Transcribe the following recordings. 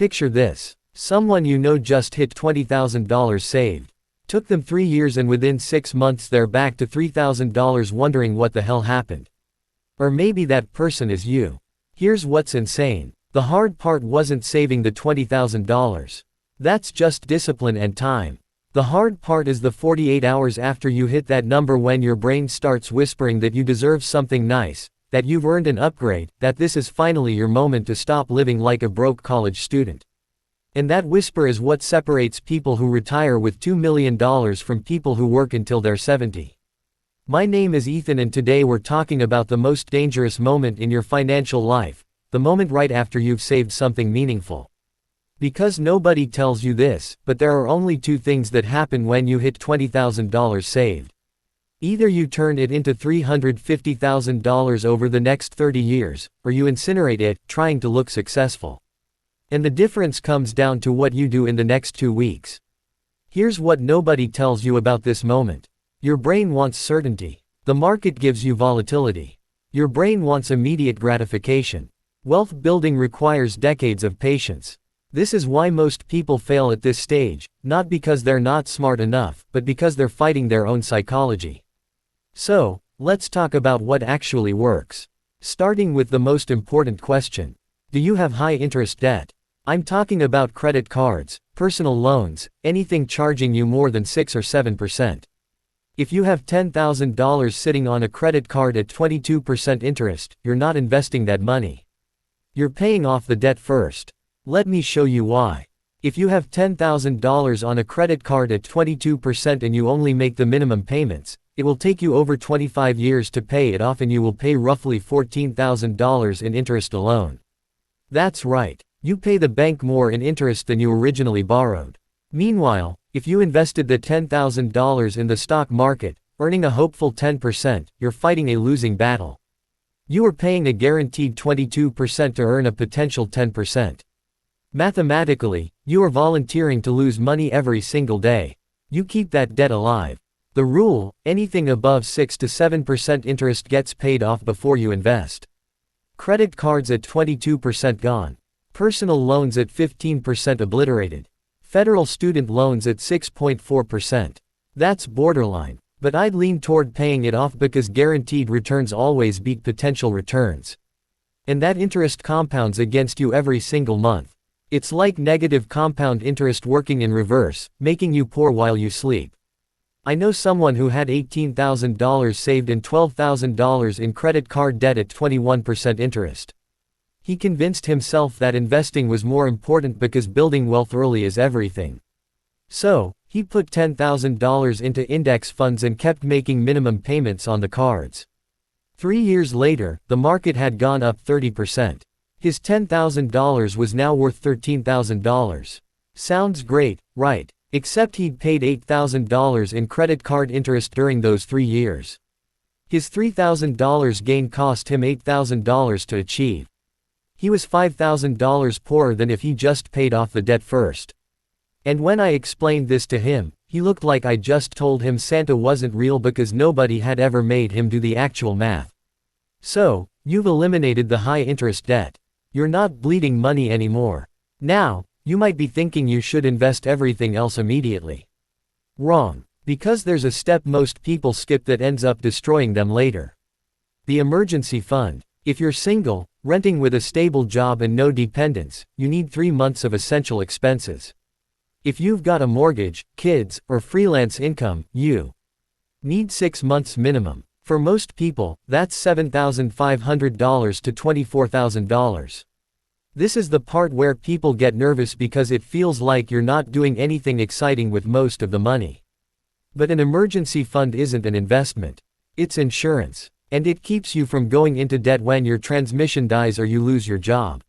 Picture this. Someone you know just hit $20,000 saved. Took them 3 years and within 6 months they're back to $3,000 wondering what the hell happened. Or maybe that person is you. Here's what's insane. The hard part wasn't saving the $20,000. That's just discipline and time. The hard part is the 48 hours after you hit that number when your brain starts whispering that you deserve something nice, that you've earned an upgrade, that this is finally your moment to stop living like a broke college student. And that whisper is what separates people who retire with $2 million from people who work until they're 70. My name is Ethan and today we're talking about the most dangerous moment in your financial life, the moment right after you've saved something meaningful. Because nobody tells you this, but there are only two things that happen when you hit $20,000 saved. Either you turn it into $350,000 over the next 30 years, or you incinerate it, trying to look successful. And the difference comes down to what you do in the next 2 weeks. Here's what nobody tells you about this moment. Your brain wants certainty. The market gives you volatility. Your brain wants immediate gratification. Wealth building requires decades of patience. This is why most people fail at this stage, not because they're not smart enough, but because they're fighting their own psychology. So, let's talk about what actually works. Starting with the most important question. Do you have high interest debt? I'm talking about credit cards, personal loans, anything charging you more than 6 or 7%. If you have $10,000 sitting on a credit card at 22% interest, you're not investing that money. You're paying off the debt first. Let me show you why. If you have $10,000 on a credit card at 22% and you only make the minimum payments, it will take you over 25 years to pay it off and you will pay roughly $14,000 in interest alone. That's right. You pay the bank more in interest than you originally borrowed. Meanwhile, if you invested the $10,000 in the stock market, earning a hopeful 10%, you're fighting a losing battle. You are paying a guaranteed 22% to earn a potential 10%. Mathematically, you are volunteering to lose money every single day. You keep that debt alive. The rule: anything above 6 to 7% interest gets paid off before you invest. Credit cards at 22% gone. Personal loans at 15% obliterated. Federal student loans at 6.4%. That's borderline, but I'd lean toward paying it off because guaranteed returns always beat potential returns. And that interest compounds against you every single month. It's like negative compound interest working in reverse, making you poor while you sleep. I know someone who had $18,000 saved and $12,000 in credit card debt at 21% interest. He convinced himself that investing was more important because building wealth early is everything. So, he put $10,000 into index funds and kept making minimum payments on the cards. 3 years later, the market had gone up 30%. His $10,000 was now worth $13,000. Sounds great, right? Except he'd paid $8,000 in credit card interest during those 3 years. His $3,000 gain cost him $8,000 to achieve. He was $5,000 poorer than if he just paid off the debt first. And when I explained this to him, he looked like I just told him Santa wasn't real because nobody had ever made him do the actual math. So, you've eliminated the high interest debt. You're not bleeding money anymore. Now, you might be thinking you should invest everything else immediately. Wrong. Because there's a step most people skip that ends up destroying them later. The emergency fund. If you're single, renting with a stable job and no dependents, you need 3 months of essential expenses. If you've got a mortgage, kids, or freelance income, you need 6 months minimum. For most people, that's $7,500 to $24,000. This is the part where people get nervous because it feels like you're not doing anything exciting with most of the money. But an emergency fund isn't an investment. It's insurance. And it keeps you from going into debt when your transmission dies or you lose your job.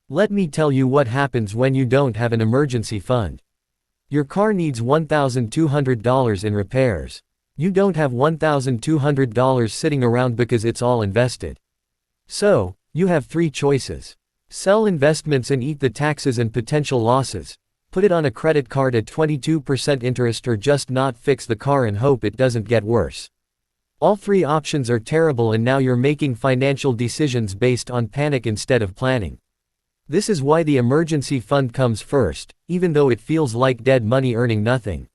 Let me tell you what happens when you don't have an emergency fund. Your car needs $1,200 in repairs. You don't have $1,200 sitting around because it's all invested. So, you have 3 choices. Sell investments and eat the taxes and potential losses, put it on a credit card at 22% interest, or just not fix the car and hope it doesn't get worse. All 3 options are terrible and now you're making financial decisions based on panic instead of planning. This is why the emergency fund comes first, even though it feels like dead money earning nothing.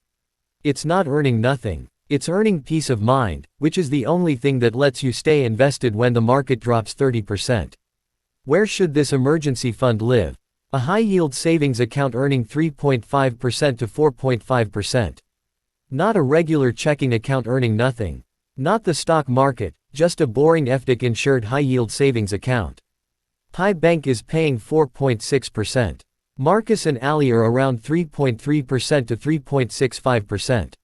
It's not earning nothing. It's earning peace of mind, which is the only thing that lets you stay invested when the market drops 30%. Where should this emergency fund live? A high-yield savings account earning 3.5% to 4.5%. Not a regular checking account earning nothing. Not the stock market, just a boring FDIC insured high-yield savings account. Pi Bank is paying 4.6%. Marcus and Ali are around 3.3% to 3.65%.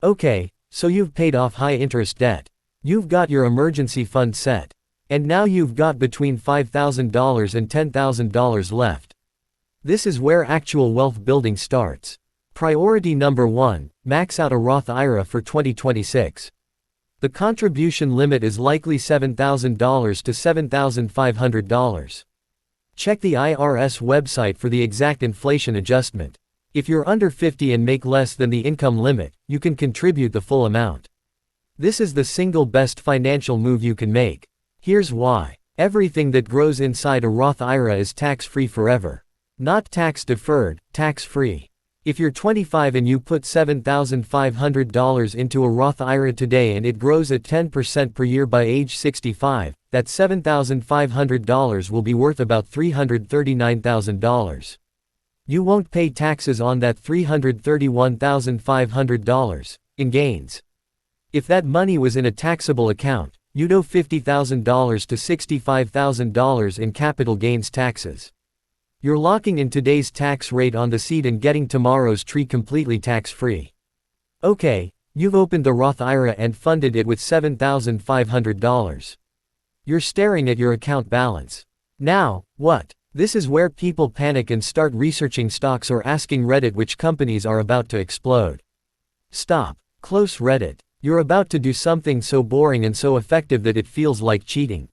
Okay, so you've paid off high-interest debt. You've got your emergency fund set. And now you've got between $5,000 and $10,000 left. This is where actual wealth building starts. Priority number 1, max out a Roth IRA for 2026. The contribution limit is likely $7,000 to $7,500. Check the IRS website for the exact inflation adjustment. If you're under 50 and make less than the income limit, you can contribute the full amount. This is the single best financial move you can make. Here's why. Everything that grows inside a Roth IRA is tax-free forever. Not tax-deferred, tax-free. If you're 25 and you put $7,500 into a Roth IRA today and it grows at 10% per year by age 65, that $7,500 will be worth about $339,000. You won't pay taxes on that $331,500 in gains. If that money was in a taxable account, you'd owe $50,000 to $65,000 in capital gains taxes. You're locking in today's tax rate on the seed and getting tomorrow's tree completely tax-free. Okay, you've opened the Roth IRA and funded it with $7,500. You're staring at your account balance. Now, what? This is where people panic and start researching stocks or asking Reddit which companies are about to explode. Stop. Close Reddit. You're about to do something so boring and so effective that it feels like cheating.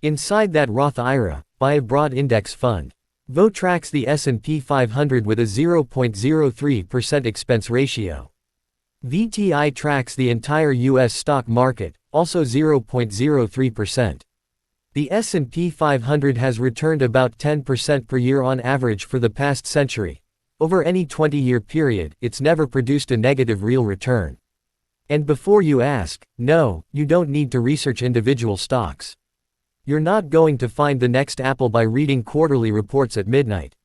Inside that Roth IRA, buy a broad index fund. VO tracks the S&P 500 with a 0.03% expense ratio. VTI tracks the entire US stock market, also 0.03%. The S&P 500 has returned about 10% per year on average for the past century. Over any 20-year period, it's never produced a negative real return. And before you ask, no, you don't need to research individual stocks. You're not going to find the next Apple by reading quarterly reports at midnight.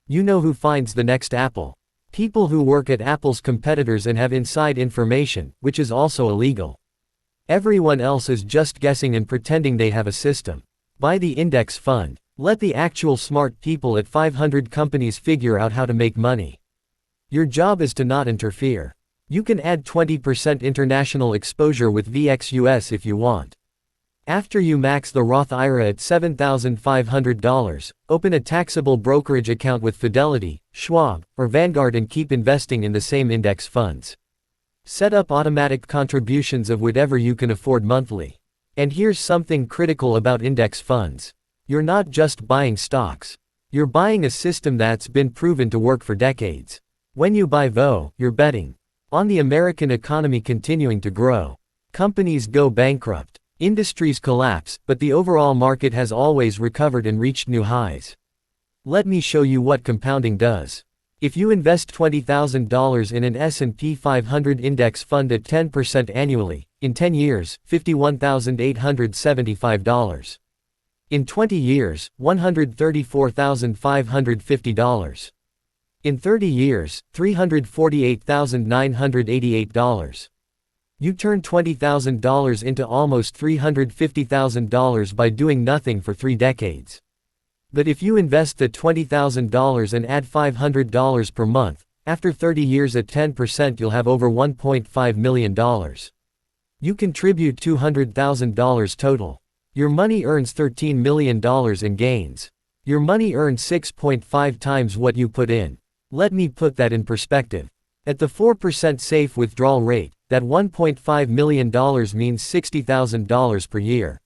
You know who finds the next Apple? People who work at Apple's competitors and have inside information, which is also illegal. Everyone else is just guessing and pretending they have a system. Buy the index fund. Let the actual smart people at 500 companies figure out how to make money. Your job is to not interfere. You can add 20% international exposure with VXUS if you want. After you max the Roth IRA at $7,500, open a taxable brokerage account with Fidelity, Schwab, or Vanguard and keep investing in the same index funds. Set up automatic contributions of whatever you can afford monthly. And here's something critical about index funds. You're not just buying stocks. You're buying a system that's been proven to work for decades. When you buy VO, you're betting on the American economy continuing to grow. Companies go bankrupt. Industries collapse, but the overall market has always recovered and reached new highs. Let me show you what compounding does. If you invest $20,000 in an S&P 500 index fund at 10% annually, in 10 years, $51,875. In 20 years, $134,550. In 30 years, $348,988. You turn $20,000 into almost $350,000 by doing nothing for 3 decades. But if you invest the $20,000 and add $500 per month, after 30 years at 10% you'll have over $1.5 million. You contribute $200,000 total. Your money earns $13 million in gains. Your money earns 6.5 times what you put in. Let me put that in perspective. At the 4% safe withdrawal rate, that $1.5 million means $60,000 per year.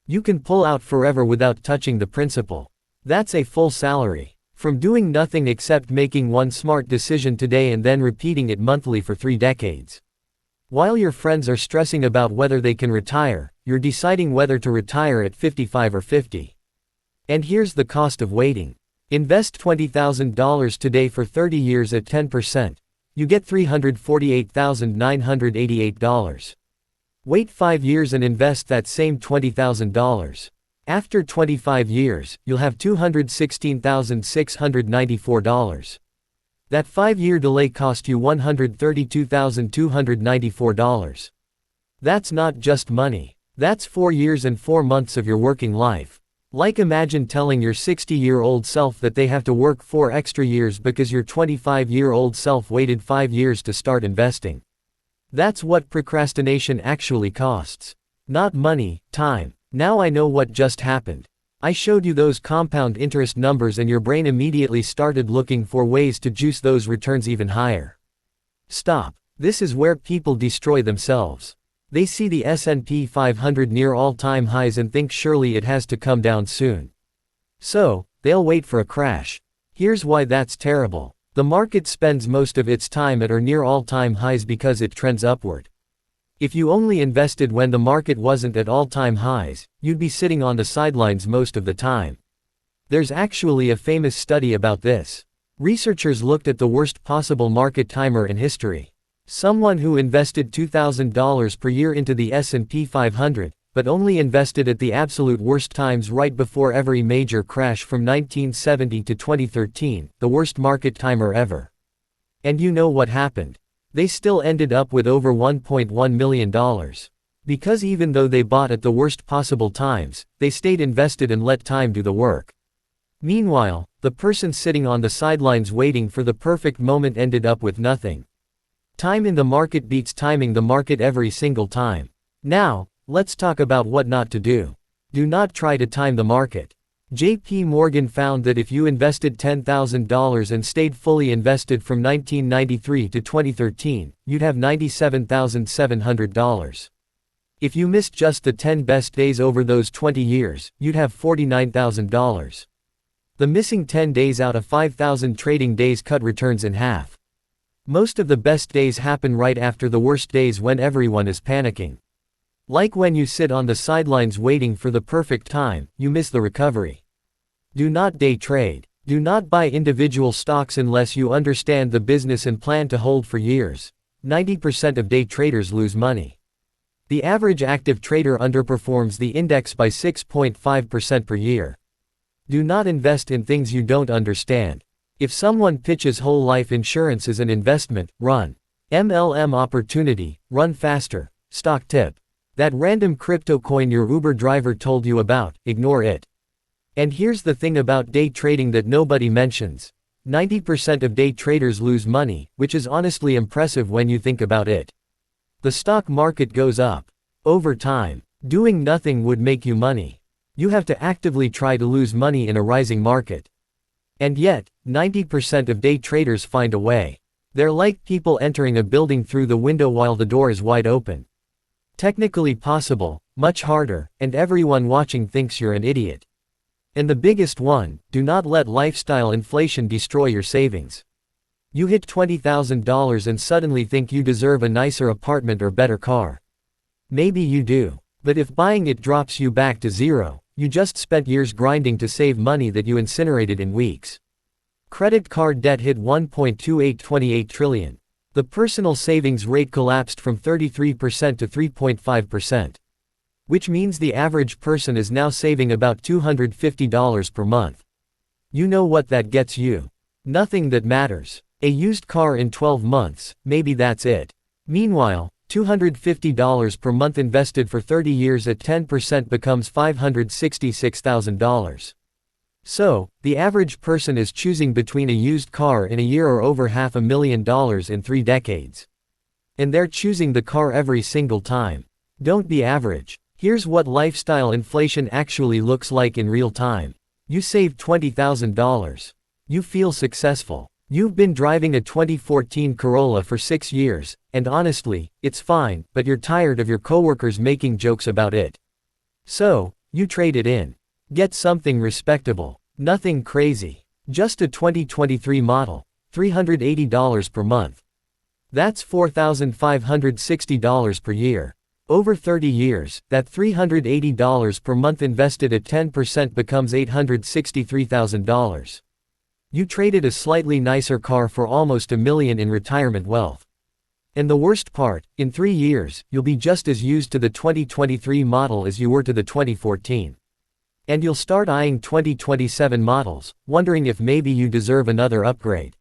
You can pull out forever without touching the principal. That's a full salary. From doing nothing except making one smart decision today and then repeating it monthly for 3 decades. While your friends are stressing about whether they can retire, you're deciding whether to retire at 55 or 50. And here's the cost of waiting. Invest $20,000 today for 30 years at 10%. You get $348,988. Wait 5 years and invest that same $20,000. After 25 years, you'll have $216,694. That 5-year delay cost you $132,294. That's not just money. That's 4 years and 4 months of your working life. Like, imagine telling your 60-year-old self that they have to work 4 extra years because your 25-year-old self waited 5 years to start investing. That's what procrastination actually costs. Not money, time. Now I know what just happened. I showed you those compound interest numbers and your brain immediately started looking for ways to juice those returns even higher. Stop. This is where people destroy themselves. They see the S&P 500 near all-time highs and think surely it has to come down soon. So, they'll wait for a crash. Here's why that's terrible. The market spends most of its time at or near all-time highs because it trends upward. If you only invested when the market wasn't at all-time highs, you'd be sitting on the sidelines most of the time. There's actually a famous study about this. Researchers looked at the worst possible market timer in history. Someone who invested $2,000 per year into the S&P 500, but only invested at the absolute worst times right before every major crash from 1970 to 2013, the worst market timer ever. And you know what happened? They still ended up with over $1.1 million. Because even though they bought at the worst possible times, they stayed invested and let time do the work. Meanwhile, the person sitting on the sidelines waiting for the perfect moment ended up with nothing. Time in the market beats timing the market every single time. Now, let's talk about what not to do. Do not try to time the market. J.P. Morgan found that if you invested $10,000 and stayed fully invested from 1993 to 2013, you'd have $97,700. If you missed just the 10 best days over those 20 years, you'd have $49,000. The missing 10 days out of 5,000 trading days cut returns in half. Most of the best days happen right after the worst days when everyone is panicking. Like when you sit on the sidelines waiting for the perfect time, you miss the recovery. Do not day trade. Do not buy individual stocks unless you understand the business and plan to hold for years. 90% of day traders lose money. The average active trader underperforms the index by 6.5% per year. Do not invest in things you don't understand. If someone pitches whole life insurance as an investment, run. MLM opportunity, run faster. Stock tip. That random crypto coin your Uber driver told you about, ignore it. And here's the thing about day trading that nobody mentions. 90% of day traders lose money, which is honestly impressive when you think about it. The stock market goes up. Over time, doing nothing would make you money. You have to actively try to lose money in a rising market. And yet, 90% of day traders find a way. They're like people entering a building through the window while the door is wide open. Technically possible, much harder, and everyone watching thinks you're an idiot. And the biggest one, do not let lifestyle inflation destroy your savings. You hit $20,000 and suddenly think you deserve a nicer apartment or better car. Maybe you do. But if buying it drops you back to zero, you just spent years grinding to save money that you incinerated in weeks. Credit card debt hit $1.2828 trillion. The personal savings rate collapsed from 33% to 3.5%. Which means the average person is now saving about $250 per month. You know what that gets you? Nothing that matters. A used car in 12 months, maybe that's it. Meanwhile, $250 per month invested for 30 years at 10% becomes $566,000. So, the average person is choosing between a used car in a year or over $500,000 in 3 decades. And they're choosing the car every single time. Don't be average. Here's what lifestyle inflation actually looks like in real time. You saved $20,000. You feel successful. You've been driving a 2014 Corolla for 6 years, and honestly, it's fine, but you're tired of your coworkers making jokes about it. So, you trade it in. Get something respectable. Nothing crazy. Just a 2023 model. $380 per month. That's $4,560 per year. Over 30 years, that $380 per month invested at 10% becomes $863,000. You traded a slightly nicer car for almost $1 million in retirement wealth. And the worst part, in 3 years, you'll be just as used to the 2023 model as you were to the 2014. And you'll start eyeing 2027 models, wondering if maybe you deserve another upgrade.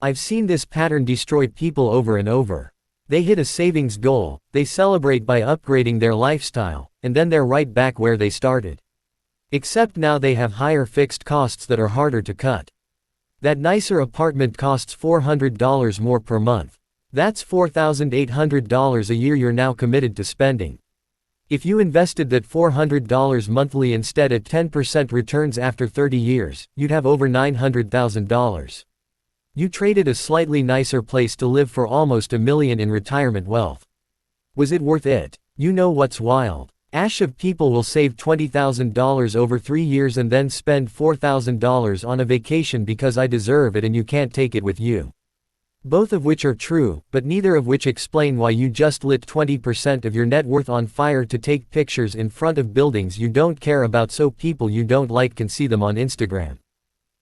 I've seen this pattern destroy people over and over. They hit a savings goal, they celebrate by upgrading their lifestyle, and then they're right back where they started. Except now they have higher fixed costs that are harder to cut. That nicer apartment costs $400 more per month. That's $4,800 a year you're now committed to spending. If you invested that $400 monthly instead at 10% returns after 30 years, you'd have over $900,000. You traded a slightly nicer place to live for almost $1 million in retirement wealth. Was it worth it? You know what's wild? Ash of people will save $20,000 over 3 years and then spend $4,000 on a vacation because I deserve it and you can't take it with you. Both of which are true, but neither of which explain why you just lit 20% of your net worth on fire to take pictures in front of buildings you don't care about so people you don't like can see them on Instagram.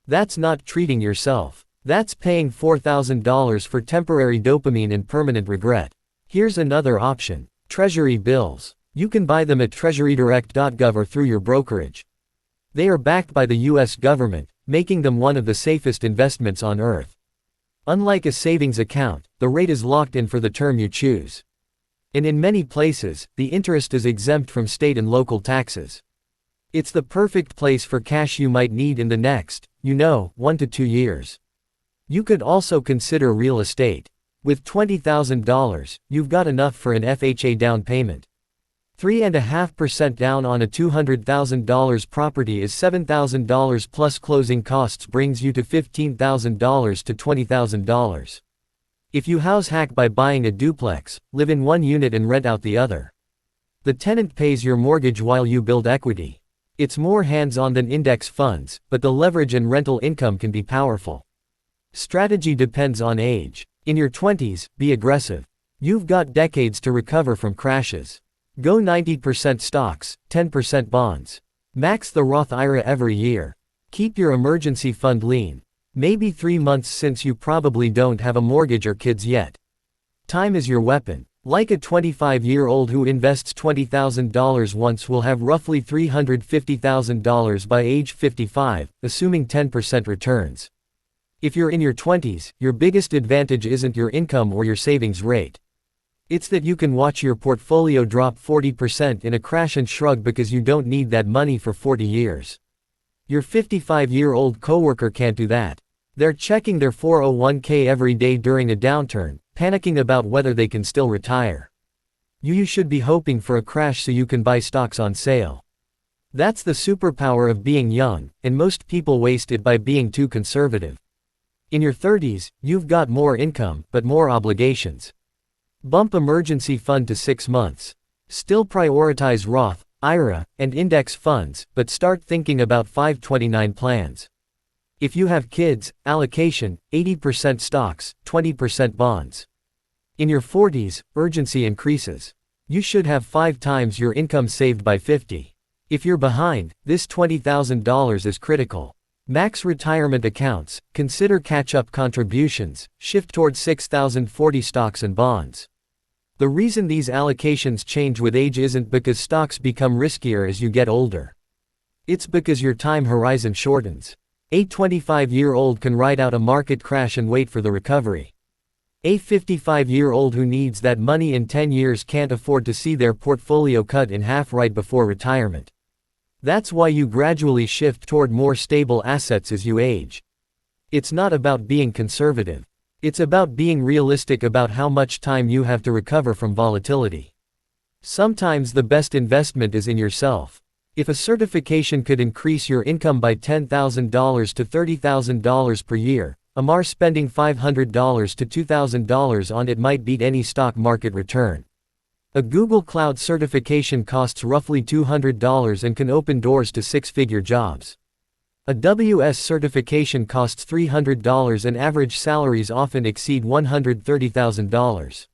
That's not treating yourself. That's paying $4,000 for temporary dopamine and permanent regret. Here's another option. Treasury bills. You can buy them at treasurydirect.gov or through your brokerage. They are backed by the US government, making them one of the safest investments on earth. Unlike a savings account, the rate is locked in for the term you choose. And in many places, the interest is exempt from state and local taxes. It's the perfect place for cash you might need in the next, 1 to 2 years. You could also consider real estate. With $20,000, you've got enough for an FHA down payment. 3.5% down on a $200,000 property is $7,000 plus closing costs brings you to $15,000 to $20,000. If you house hack by buying a duplex, live in one unit and rent out the other. The tenant pays your mortgage while you build equity. It's more hands-on than index funds, but the leverage and rental income can be powerful. Strategy depends on age. In your 20s, be aggressive. You've got decades to recover from crashes. Go 90% stocks, 10% bonds. Max the Roth IRA every year. Keep your emergency fund lean. Maybe 3 months since you probably don't have a mortgage or kids yet. Time is your weapon. Like a 25-year-old who invests $20,000 once will have roughly $350,000 by age 55, assuming 10% returns. If you're in your 20s, your biggest advantage isn't your income or your savings rate. It's that you can watch your portfolio drop 40% in a crash and shrug because you don't need that money for 40 years. Your 55-year-old coworker can't do that. They're checking their 401k every day during a downturn, panicking about whether they can still retire. You should be hoping for a crash so you can buy stocks on sale. That's the superpower of being young, and most people waste it by being too conservative. In your 30s, you've got more income, but more obligations. Bump emergency fund to 6 months. Still prioritize Roth, IRA, and index funds, but start thinking about 529 plans. If you have kids, allocation, 80% stocks, 20% bonds. In your 40s, urgency increases. You should have 5 times your income saved by 50. If you're behind, this $20,000 is critical. Max retirement accounts, consider catch-up contributions, shift towards 6,040 stocks and bonds. The reason these allocations change with age isn't because stocks become riskier as you get older. It's because your time horizon shortens. A 25-year-old can ride out a market crash and wait for the recovery. A 55-year-old who needs that money in 10 years can't afford to see their portfolio cut in half right before retirement. That's why you gradually shift toward more stable assets as you age. It's not about being conservative. It's about being realistic about how much time you have to recover from volatility. Sometimes the best investment is in yourself. If a certification could increase your income by $10,000 to $30,000 per year, Amar spending $500 to $2,000 on it might beat any stock market return. A Google Cloud certification costs roughly $200 and can open doors to 6-figure jobs. A WS certification costs $300 and average salaries often exceed $130,000.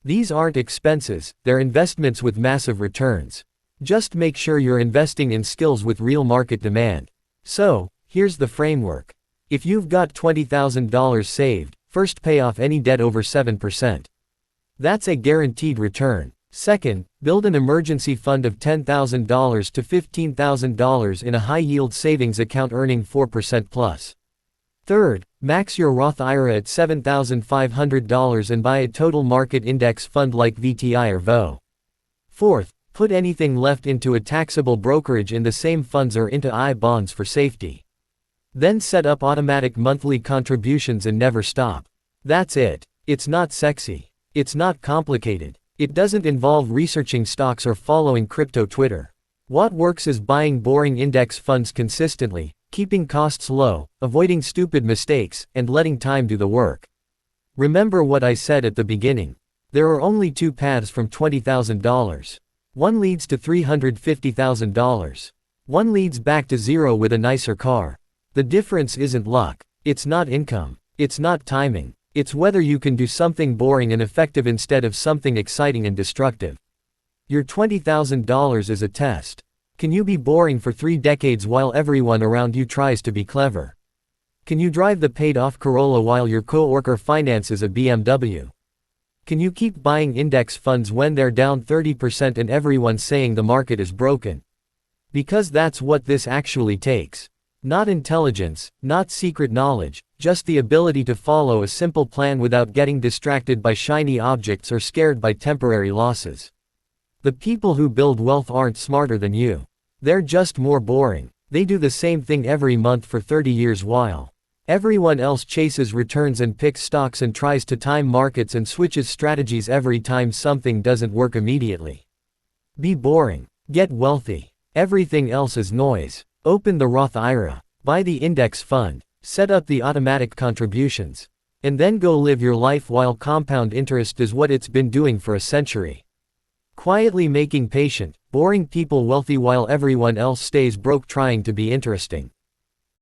These aren't expenses, they're investments with massive returns. Just make sure you're investing in skills with real market demand. So, here's the framework. If you've got $20,000 saved, first pay off any debt over 7%. That's a guaranteed return. Second, build an emergency fund of $10,000 to $15,000 in a high-yield savings account earning 4% plus. Third, max your Roth IRA at $7,500 and buy a total market index fund like VTI or VO. Fourth, put anything left into a taxable brokerage in the same funds or into I-bonds for safety. Then set up automatic monthly contributions and never stop. That's it. It's not sexy. It's not complicated. It doesn't involve researching stocks or following crypto Twitter. What works is buying boring index funds consistently, keeping costs low, avoiding stupid mistakes, and letting time do the work. Remember what I said at the beginning. There are only two paths from $20,000. One leads to $350,000. One leads back to zero with a nicer car. The difference isn't luck. It's not income. It's not timing. It's whether you can do something boring and effective instead of something exciting and destructive. Your $20,000 is a test. Can you be boring for 3 decades while everyone around you tries to be clever? Can you drive the paid-off Corolla while your coworker finances a BMW? Can you keep buying index funds when they're down 30% and everyone's saying the market is broken? Because that's what this actually takes. Not intelligence, not secret knowledge, just the ability to follow a simple plan without getting distracted by shiny objects or scared by temporary losses. The people who build wealth aren't smarter than you. They're just more boring. They do the same thing every month for 30 years while everyone else chases returns and picks stocks and tries to time markets and switches strategies every time something doesn't work immediately. Be boring. Get wealthy. Everything else is noise. Open the Roth IRA. Buy the index fund. Set up the automatic contributions. And then go live your life while compound interest is what it's been doing for a century. Quietly making patient, boring people wealthy while everyone else stays broke trying to be interesting.